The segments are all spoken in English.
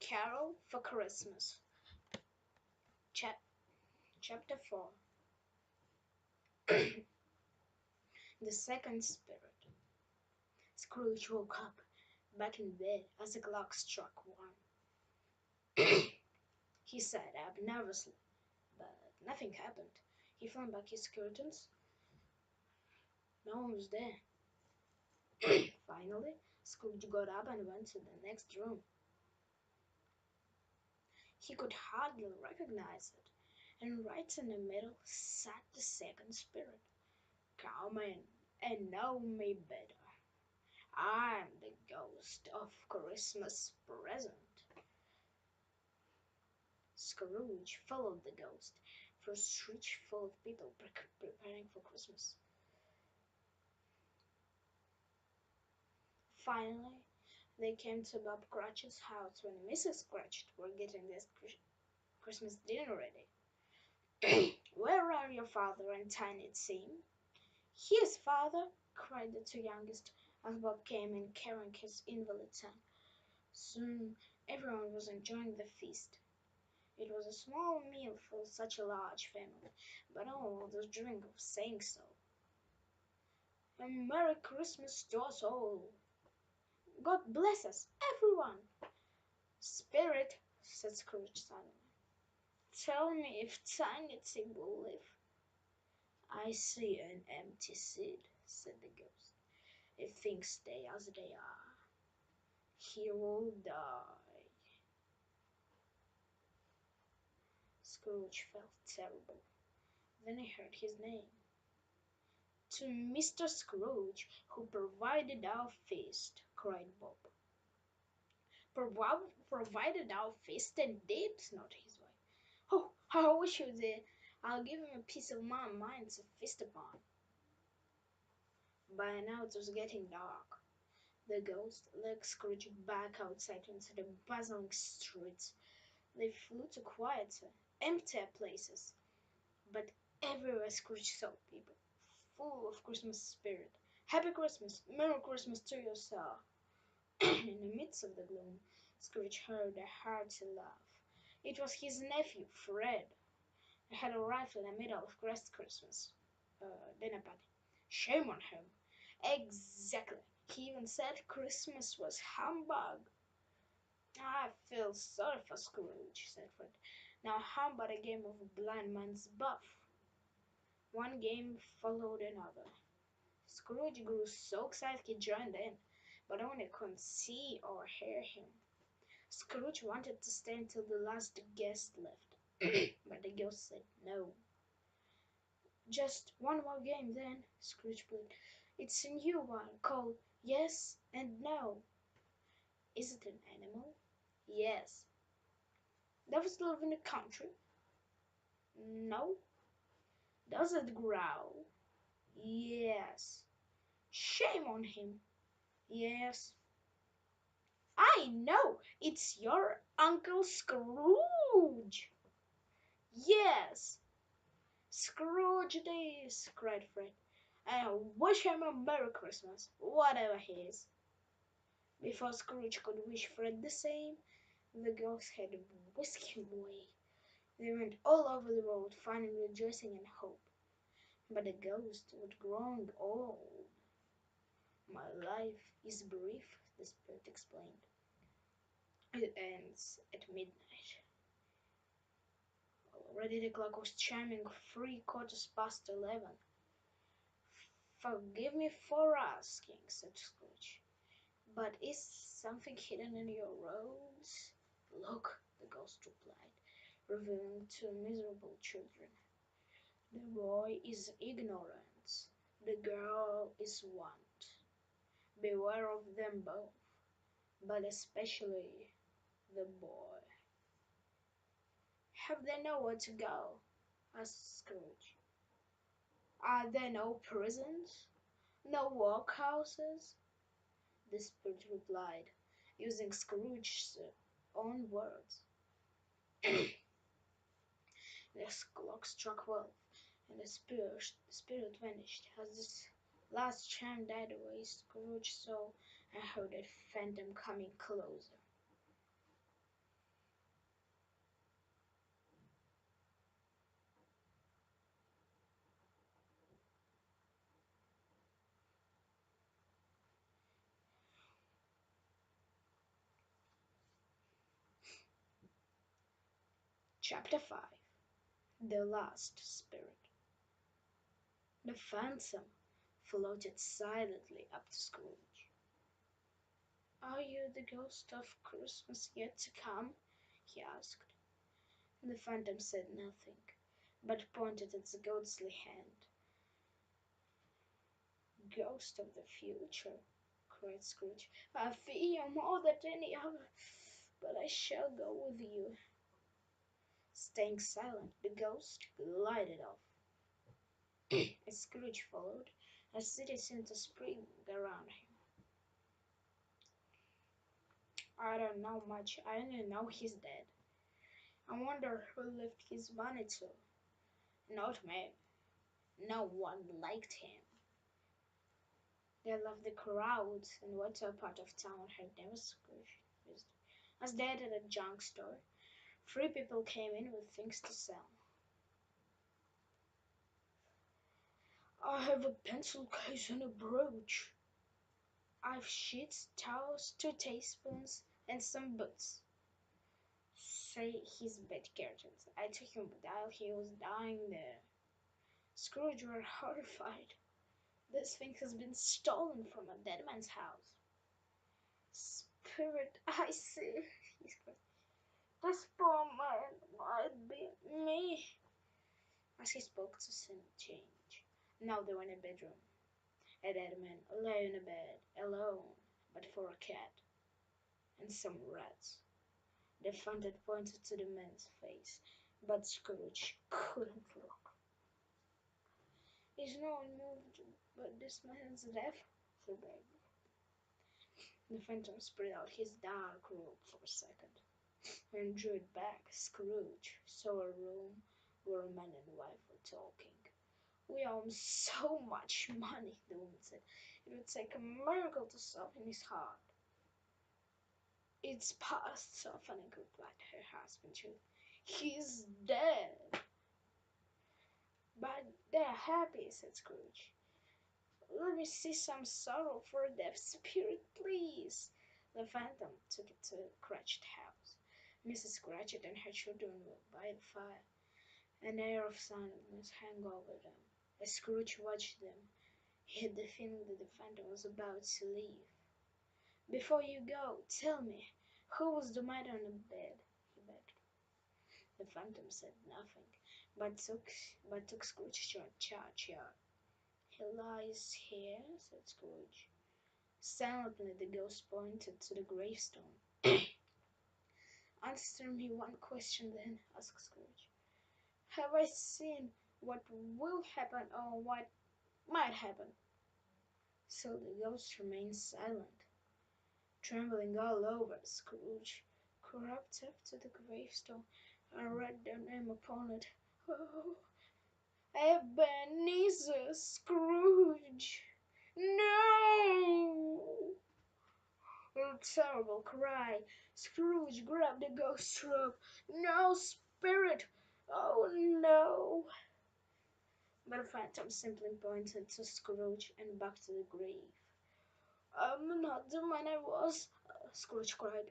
Carol for Christmas. Chap- Chapter 4. The Second Spirit. Scrooge woke up back in bed as the clock struck 1. He sat up nervously, but nothing happened. He flung back his curtains. No one was there. Finally, Scrooge got up and went to the next room. He could hardly recognize it, and right in the middle sat the Second Spirit. Come in and know me better. I'm the ghost of Christmas present. Scrooge followed the ghost through a street full of people preparing for Christmas. Finally, they came to Bob Cratchit's house when Mrs. Cratchit were getting their Christmas dinner ready. Where are your father and Tiny Tim? Yes, father, cried the two youngest as Bob came in carrying his invalid son. Soon everyone was enjoying the feast. It was a small meal for such a large family, but all was dreaming of saying so. A Merry Christmas to us all! God bless us, everyone! Spirit, said Scrooge suddenly, tell me if Tiny Tim will live. I see an empty seat, said the ghost. If things stay as they are, he will die. Scrooge felt terrible. Then he heard his name. To Mr. Scrooge, who provided our feast, cried Bob. Provided our feast indeed, snorted his wife. Oh, I wish you did. I'll give him a piece of my mind to feast upon. By now it was getting dark. The ghost led Scrooge back outside into the bustling streets. They flew to quieter, emptier places, but everywhere Scrooge saw people, full of Christmas spirit. Happy Christmas! Merry Christmas to you, sir! In the midst of the gloom, Scrooge heard a hearty laugh. It was his nephew, Fred. He had arrived in the middle of Christmas dinner party. Shame on him! Exactly. He even said Christmas was humbug. I feel sorry for Scrooge, said Fred. Now how about a game of blind man's buff? One game followed another. Scrooge grew so excited he joined in, but only couldn't see or hear him. Scrooge wanted to stay until the last guest left, but the ghost said no. Just one more game then, Scrooge pleaded. It's a new one called Yes and No. Is it an animal? Yes. Does it live in the country? No. Does it growl? Yes. Shame on him. Yes. I know. It's your Uncle Scrooge. Yes. Scrooge it is, cried Fred. And I wish him a Merry Christmas, whatever he is. Before Scrooge could wish Fred the same, the ghost had whisked him away. They went all over the road, finding rejoicing and hope. But the ghost was growing old. My life is brief, the spirit explained. It ends at midnight. Already the clock was chiming 11:03. Forgive me for asking, said Scrooge, but is something hidden in your rose? Look, the ghost replied, revealing two miserable children. The boy is ignorance, the girl is want. Beware of them both, but especially the boy. Have they nowhere to go? Asked Scrooge. Are there no prisons? No workhouses? The spirit replied, using Scrooge's own words. The clock struck 12, and the spirit vanished. As this last chime died away, Scrooge saw and heard a phantom coming closer. Chapter 5. The Last Spirit. The phantom floated silently up to Scrooge. "Are you the ghost of Christmas yet to come?" he asked. The phantom said nothing, but pointed its ghostly hand. "Ghost of the future!" cried Scrooge. "I fear you more than any other, but I shall go with you." Staying silent, the ghost glided off. As Scrooge followed, a city seemed to spring around him. "I don't know much. I only know he's dead. I wonder who left his money to." "Not me. No one liked him." They left the crowds and went to a part of town had never Scrooge visited. As they entered a junk store, three people came in with things to sell. "I have a pencil case and a brooch. I've sheets, towels, 2 teaspoons, and some boots. Say his bed curtains. I took him while he was dying there." Scrooge were horrified. "This thing has been stolen from a dead man's house." "Spirit, I see," he cried. "This poor man might be me." As he spoke to some change. Now they were in a bedroom. A dead man lay in a bed, alone, but for a cat and some rats. The phantom pointed to the man's face, but Scrooge couldn't look. "Is no one moved but this man's death?" he begged. The phantom spread out his dark robe for a second, and drew it back. Scrooge saw a room where a man and wife were talking. "We owe him so much money," the woman said. "It would take a miracle to soften his heart." "It's past softening," replied her husband. "He's dead." "But they're happy," said Scrooge. "Let me see some sorrow for a deaf spirit, please." The phantom took it to Cratchit House. Mrs. Cratchit and her children were by the fire. An air of silentness hung over them. As Scrooge watched them, he had the feeling that the phantom was about to leave. "Before you go, tell me, who was the man on the bed?" he begged. The phantom said nothing, but took Scrooge to a churchyard. "He lies here," said Scrooge. Silently the ghost pointed to the gravestone. "Answer me one question then," asked Scrooge. "Have I seen what will happen or what might happen?" So the ghost remained silent. Trembling all over, Scrooge crept up to the gravestone and read their name upon it. "Oh, Ebenezer Scrooge! No!" With a terrible cry, Scrooge grabbed the ghost's robe. "No, spirit! Oh, no!" But the phantom simply pointed to Scrooge and back to the grave. "I'm not the man I was," Scrooge cried.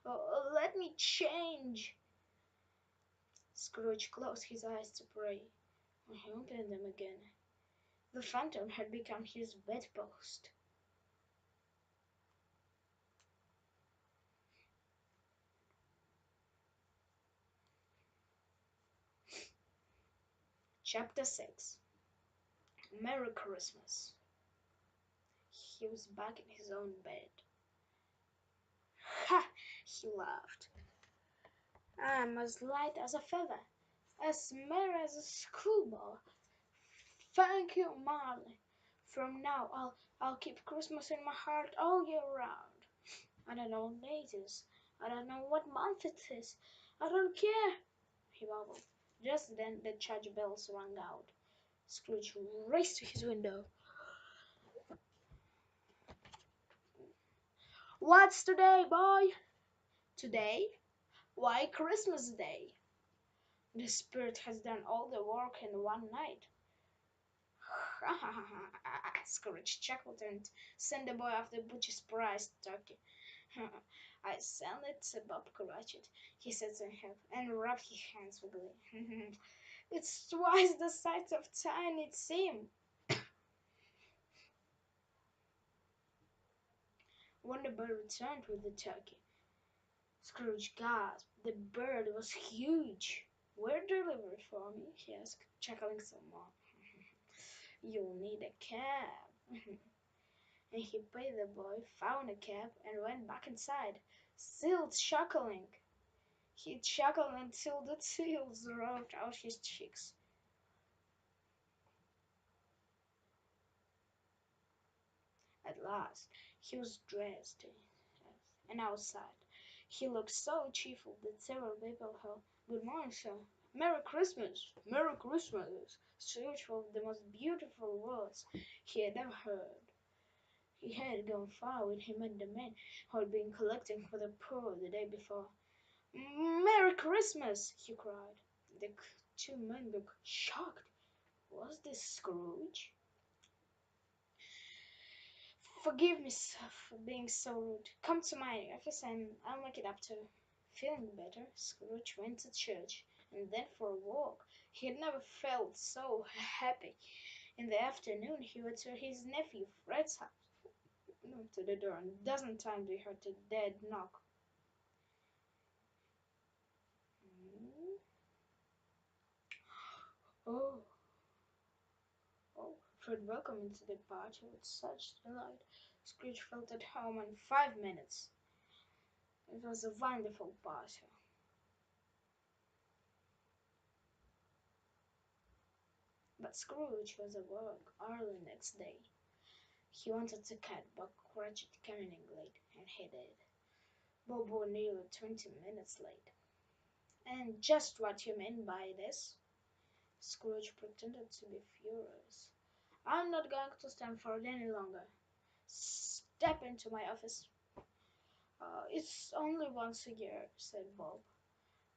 "Oh, let me change." Scrooge closed his eyes to pray. When he opened them again, the phantom had become his bedpost. Chapter 6. Merry Christmas. He was back in his own bed. "Ha!" he laughed. "I'm as light as a feather, as merry as a schoolboy. Thank you, Marley. From now I'll keep Christmas in my heart all year round. I don't know what date it is. I don't know what month it is. I don't care," he babbled. Just then the church bells rang out. Scrooge raced to his window. "What's today, boy?" "Today? Why, Christmas Day. The spirit has done all the work in one night." "Ha ha ha ha!" Scrooge chuckled and sent the boy after Butcher's prize turkey. I sent it to Bob Cratchit, he said to himself, and rubbed his hands with glee. It's twice the size of Tiny Tim. When the bird returned with the turkey, Scrooge gasped. The bird was huge. Where delivered for me? He asked, chuckling some more. You'll need a cab. And he paid the boy, found a cab, and went back inside, still chuckling. He chuckled until the tears rolled out his cheeks. At last he was dressed and outside. He looked so cheerful that several people held, "Good morning, sir. Merry Christmas! Merry Christmas!" Scrooge was the most beautiful words he had ever heard. He had gone far when he met the man who had been collecting for the poor the day before. "Merry Christmas!" he cried. The two men looked shocked. Was this Scrooge? "Forgive me, sir, for being so rude. Come to my office and I'll make it up to you." Feeling better, Scrooge went to church and then for a walk. He had never felt so happy. In the afternoon, he went to his nephew Fred's house. Knocked to the door, and a dozen times he heard a dead knock. Hmm? Oh, oh, Fred welcomed into the party with such delight. Scrooge felt at home in 5 minutes. It was a wonderful party. But Scrooge was at work early next day. He wanted to cut Bob Cratchit coming in late, and he did. Bob was nearly 20 minutes late. "And just what you mean by this?" Scrooge pretended to be furious. "I'm not going to stand for it any longer. Step into my office." It's only once a year," said Bob.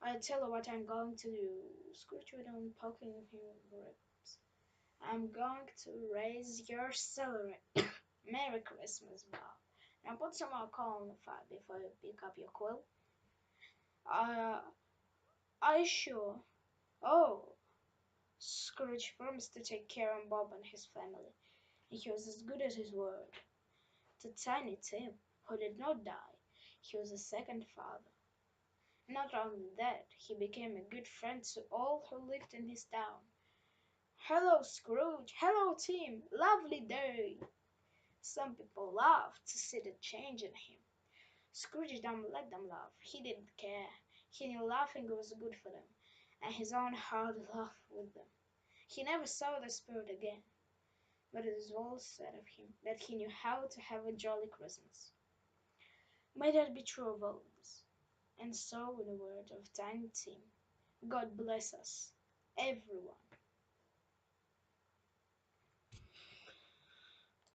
"I'll tell you what I'm going to do." Scrooge went on poking him with the ribs. "I'm going to raise your salary." "Merry Christmas, Bob. Now put some more coal on the fire before you pick up your quill." Uh, I sure. Oh, Scrooge promised to take care of Bob and his family, and he was as good as his word. To Tiny Tim, who did not die, he was a second father. Not only that, he became a good friend to all who lived in his town. "Hello, Scrooge! Hello, Tim! Lovely day!" Some people laughed to see the change in him. Scrooge didn't let them laugh. He didn't care. He knew laughing was good for them, and his own heart laughed with them. He never saw the spirit again, but it is well said of him that he knew how to have a jolly Christmas. May that be true of all of us. And so, with the word of Tiny Tim, God bless us, everyone.